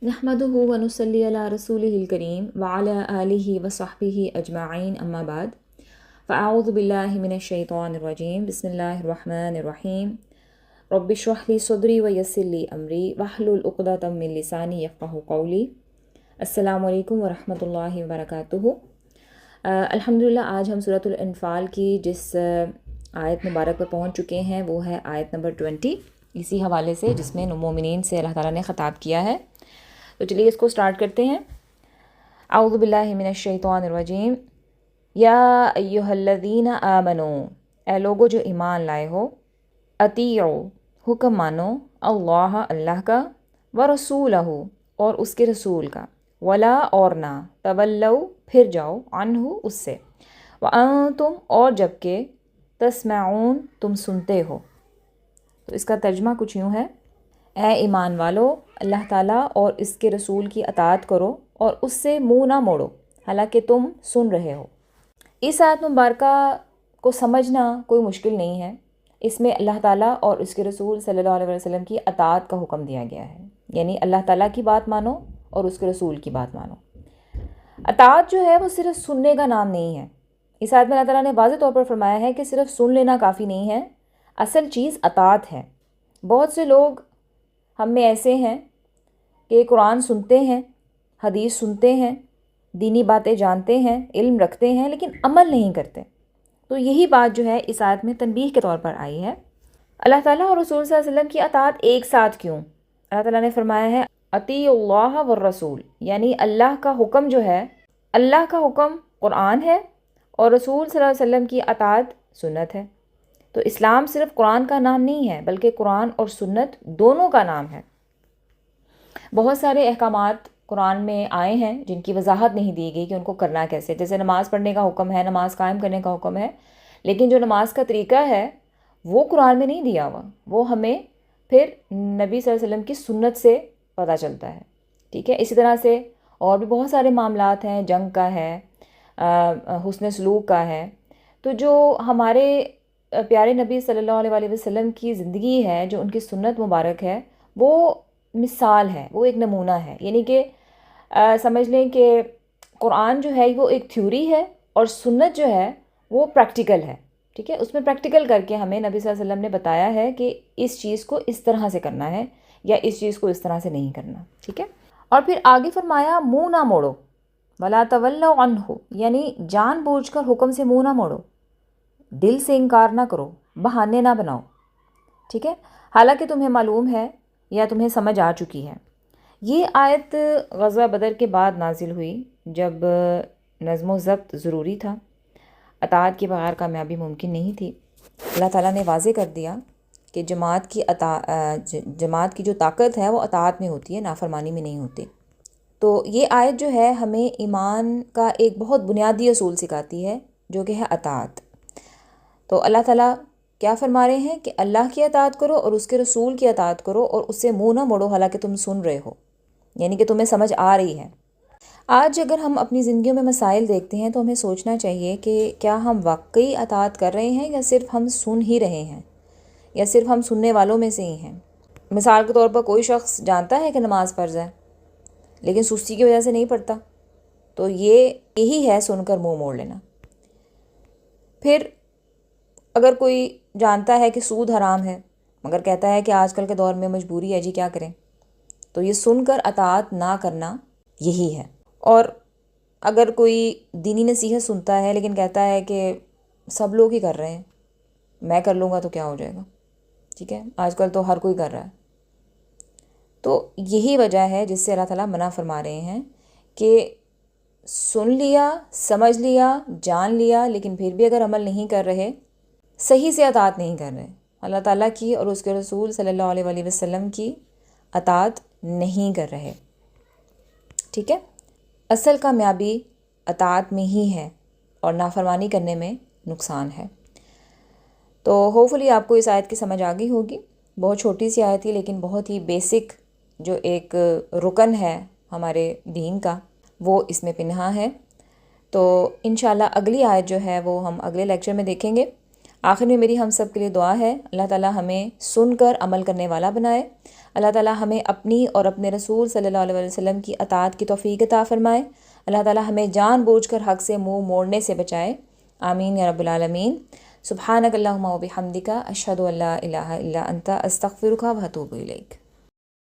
नहमदुहु व नुसल्ली अला रसूलिहिल करीम व अला आलिहि व सहबिहि अजमाइन अम्मा बाद फ़अऊज़ु बिल्लाहि मिनश शैतानिर रजीम बिस्मिल्लाहिर रहमानिर रहीम रब्बि इश्रह ली सदरी व यस्सिर ली अमरी वहलुल उक़दतम मिन लिसानी यफ़क़हू क़ौली। अस्सलामु अलैकुम व रहमतुल्लाहि व बरकातुहू। अल्हम्दुलिल्लाह आज हम सूरतुल अनफ़ाल की जिस आयत मुबारक पर पहुँच चुके हैं वो है आयत नंबर 20, इसी हवाले से जिसमें मोमिनीन से अल्लाह ताला ने ख़िताब किया है। तो चलिए इसको स्टार्ट करते हैं। अऊज़ु बिल्लाहि मिनश शैतानिर रजीम या अय्युहल्लज़ीना आमनू, ए लोगो जो ईमान लाए हो, अतीउ हुक्म मानो, अल्लाह अल्लाह का, व रसूलहू और उसके रसूल का, वला और ना, तवल्लौ फिर जाओ, अन्हु उससे, व अंतुम और जबकि तस्मऊन तुम सुनते हो। तो इसका तर्जमा कुछ यूँ है, ए ईमान वालो, अल्लाह ताला और इसके रसूल की अताअत करो और उससे मुँह ना मोड़ो हालांकि तुम सुन रहे हो। इस आयत मुबारका को समझना कोई मुश्किल नहीं है। इसमें अल्लाह ताला और उसके रसूल सल्लल्लाहु अलैहि वसल्लम की अताअत का हुक्म दिया गया है, यानी अल्लाह ताला की बात मानो और उसके रसूल की बात मानो। अताअत जो है वो सिर्फ सुनने का नाम नहीं है। इस आयत में अल्लाह ताला ने वाज़ेह तौर पर फरमाया है कि सिर्फ सुन लेना काफ़ी नहीं है, असल चीज़ अताअत है। बहुत से लोग हम में ऐसे हैं कि कुरान सुनते हैं, हदीस सुनते हैं, दीनी बातें जानते हैं, इल्म रखते हैं, लेकिन अमल नहीं करते। तो यही बात जो है इस आयत में तंबीह के तौर पर आई है। अल्लाह ताला और रसूल सल्लल्लाहु अलैहि वसल्लम की अताअत एक साथ क्यों? अल्लाह ताला ने फरमाया है अतीउल्लाह व रसूल, यानी अल्लाह का हुक्म जो है, अल्लाह का हुक्म कुरान है और रसूल सल्लल्लाहु अलैहि वसल्लम की अताअत सुन्नत है। तो इस्लाम सिर्फ कुरान का नाम नहीं है बल्कि कुरान और सुन्नत दोनों का नाम है। बहुत सारे अहकामात कुरान में आए हैं जिनकी वजाहत नहीं दी गई कि उनको करना कैसे। जैसे नमाज़ पढ़ने का हुक्म है, नमाज कायम करने का हुक्म है, लेकिन जो नमाज का तरीका है वो कुरान में नहीं दिया हुआ, वो हमें फिर नबी सल्लल्लाहु अलैहि वसल्लम की सुन्नत से पता चलता है। ठीक है, इसी तरह से और भी बहुत सारे मामलात हैं, जंग का है, हुस्न सलूक का है। तो जो हमारे प्यारे नबी सल्लल्लाहु अलैहि वसल्लम की ज़िंदगी है, जो उनकी सुन्नत मुबारक है, वो मिसाल है, वो एक नमूना है। यानी कि समझ लें कि कुरान जो है वो एक थ्योरी है और सुन्नत जो है वो प्रैक्टिकल है। ठीक है, उसमें प्रैक्टिकल करके हमें नबी सल्लल्लाहु अलैहि वसल्लम ने बताया है कि इस चीज़ को इस तरह से करना है या इस चीज़ को इस तरह से नहीं करना। ठीक है, और फिर आगे फरमाया मुँह ना मोड़ो, वला तवल्लौ अन्हु, यानी जानबूझकर हुक्म से मुँह ना मोड़ो, दिल से इनकार ना करो, बहाने ना बनाओ। ठीक है, हालांकि तुम्हें मालूम है या तुम्हें समझ आ चुकी है। ये आयत ग़ज़वा बदर के बाद नाजिल हुई जब नज़्म व ज़ब्त ज़रूरी था, अताअत के बगैर कामयाबी मुमकिन नहीं थी। अल्लाह ताला ने वाज़े कर दिया कि जमात की जो ताकत है वो अताअत में होती है, नाफरमानी में नहीं होती। तो ये आयत जो है हमें ईमान का एक बहुत बुनियादी असूल सिखाती है जो कि है अताअत। तो अल्लाह ताला क्या फरमा रहे हैं कि अल्लाह की अताअत करो और उसके रसूल की अताअत करो और उससे मुँह ना मोड़ो हालांकि तुम सुन रहे हो, यानी कि तुम्हें समझ आ रही है। आज अगर हम अपनी ज़िंदगियों में मसाइल देखते हैं तो हमें सोचना चाहिए कि क्या हम वाकई अताअत कर रहे हैं या सिर्फ हम सुन ही रहे हैं या सिर्फ हम सुनने वालों में से ही हैं। मिसाल के तौर पर कोई शख्स जानता है कि नमाज़ फ़र्ज़ है लेकिन सुस्ती की वजह से नहीं पढ़ता, तो यही है सुनकर मुँह मोड़ लेना। फिर अगर कोई जानता है कि सूद हराम है मगर कहता है कि आजकल के दौर में मजबूरी है जी क्या करें, तो ये सुनकर अताअत ना करना यही है। और अगर कोई दीनी नसीहत सुनता है लेकिन कहता है कि सब लोग ही कर रहे हैं, मैं कर लूँगा तो क्या हो जाएगा, ठीक है, आजकल तो हर कोई कर रहा है, तो यही वजह है जिससे अल्लाह ताला मना फरमा रहे हैं कि सुन लिया, समझ लिया, जान लिया, लेकिन फिर भी अगर अमल नहीं कर रहे, सही से अताअत नहीं कर रहे, अल्लाह ताला की और उसके रसूल सल्लल्लाहु अलैहि वसल्लम की अताअत नहीं कर रहे। ठीक है, असल कामयाबी अताअत में ही है और नाफरमानी करने में नुकसान है। तो होपफुली आपको इस आयत की समझ आ गई होगी। बहुत छोटी सी आयत थी लेकिन बहुत ही बेसिक जो एक रुकन है हमारे दीन का वो इसमें पिन्हा है। तो इंशाल्लाह अगली आयत जो है वो हम अगले लेक्चर में देखेंगे। آخر میں میری ہم سب کے لیے دعا ہے، اللہ تعالیٰ ہمیں سن کر عمل کرنے والا بنائے، اللہ تعالیٰ ہمیں اپنی اور اپنے رسول صلی اللہ علیہ وسلم کی اطاعت کی توفیق عطا فرمائے، اللہ تعالیٰ ہمیں جان بوجھ کر حق سے منہ موڑنے سے بچائے، آمین یا رب العالمین۔ سبحانک اللہم و بحمدک، اشہد ان لا الہ الا انت، استغفرک و اتوب الیک۔